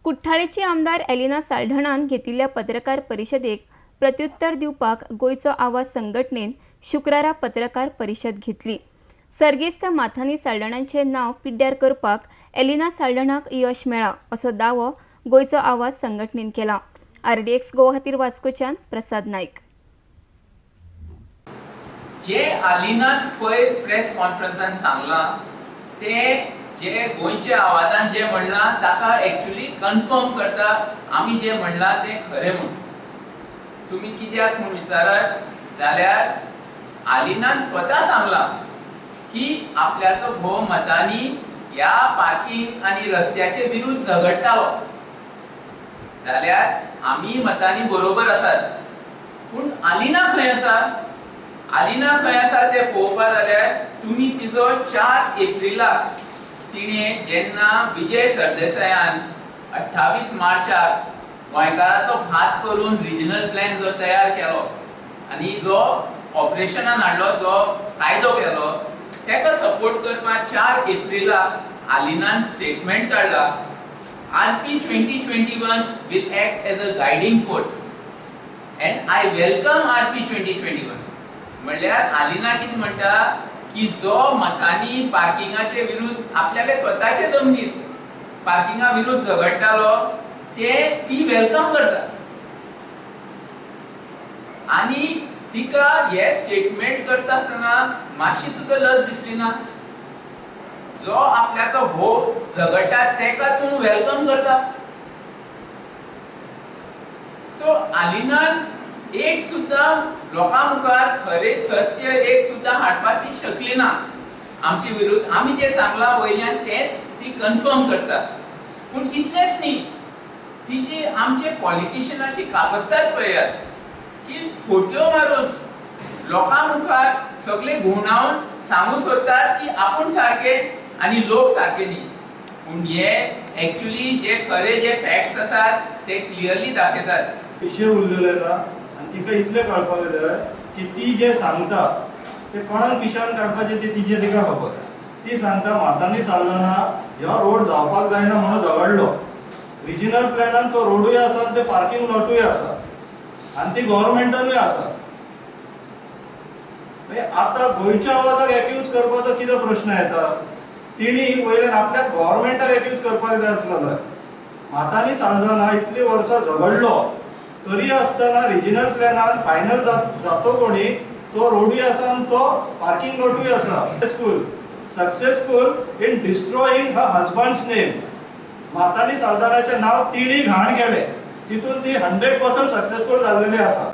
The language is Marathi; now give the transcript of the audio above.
कुठ्ठाळेची आमदार एलिना साल्ढाणान घेतिल्ल्या पत्रकार परिशदेक प्रत्युत्तर दिवपाक गोयचो आवाज संघटनेन शुक्रारा पत्रकार परिशद घेतली। सर्गेस्त माथानी साल्ढाणांचे नाव पिड्ड्यार करपाक एलिना साल्ढाणाक यश मेळ्ळा असो दावो गोयचो आवाज संघटनेन केला। RDX गोवा खातीर वास्कोच्यान प्रसाद नाईक। जे आलिनान पयर प्रेस कॉन्फरन्सान सांगला ते जे गोंयच्या आवाजान जे म्हणला ताका एक्चुअली कन्फर्म करता आमी जे म्हणला ते खरें म्हणून। तुम्ही कित्याक म्हणून विचारत जाल्यार आलिनान स्वता सांगला की आपल्याचो भोव मतांनी ह्या पार्किंग आनी रस्त्याचे विरुद्ध झगडटालो जाल्यार आमी मतांनी बरोबर आसात। पूण आलिना खंय आसा? आलिना खंय आसा ते पळोवपाक जाल्यार तुम्ही तिजो 4 एप्रिलाक तिणे जेन्ना विजय सरदेसायान 28 मार्चाक गोंयकाराचो घात करून रिजनल प्लॅन जो तयार केलो आनी जो ऑपरेशनान हाडलो जो कायदो केलो तेका सपोर्ट करपाक 4 एप्रिलाक आलिनान स्टेटमेंट काडला RP 2021 will act as a guiding force and I welcome RP 2021। म्हणल्यार आलिना कितें म्हणटा की जो मतांनी पार्किंगाचे विरुद्ध आपल्याले स्वताचे जमनीर पार्किंगा विरुद्ध झगडटालो ते ती वेलकम करता आणि तिका हे स्टेटमेंट करता आसतना मातशी सुद्दां लज दिसली ना। जो आपल्याचो भोव झगडटा तेका तूं वेलकम करता। सो आलिनान एक सुद्दां लोकां मुखार खरे सत्य एक सुद्दां हाडपाक ती शकली ना आमचे विरुद्ध। आमी जे सांगला वयल्यान तेच ती कन्फर्म करता। पूण इतलेंच न्ही, तिची आमचे पॉलिटिशियनाची कापस्ताद पळयात की फोटो मारून लोकां मुखार सगळे घुवणावन सांगू सोदतात की आपूण सारके आनी लोक सारके न्ही। पूण हे एक्चुअली जे खरे जे फॅक्ट्स आसात ते क्लियरली दाखयतात। विषय उरलेले आसा आनी तिका इतलें कळपाक जाय की ती जे सांगता ते कोणाक पिशान काडपाचें ते तिचे तिका खबर। ती सांगता माथानी साल्ढाणा ह्यो रोड जावपाक जायना म्हणून झगडलो। रिजनल प्लॅनान तो रोडूय आसा आनी ते पार्किंग लॉटूय आसा आनी ती गव्हर्नमेंटानूय आसा। आतां गोंयच्या आवाजाक एक्यूज करपाचो कितें प्रश्न येता? तिणी वयल्यान आपल्याक गव्हर्नमेंटाक एक्यूज करपाक जाय आसलेलो। माथानी साल्ढाणा इतली वर्सां झगडलो तरी आसतना रिजनल प्लॅनान फायनल जातो कोणी तो रोडूय आसा आनी तो पार्किंग लॉटूय आसा। Successful in destroying her husband's name. माथानी साल्ढाणाचें नांव तिणी घाण केलें तितून ती 100% सक्सेसफुल जाल्लेली आसा।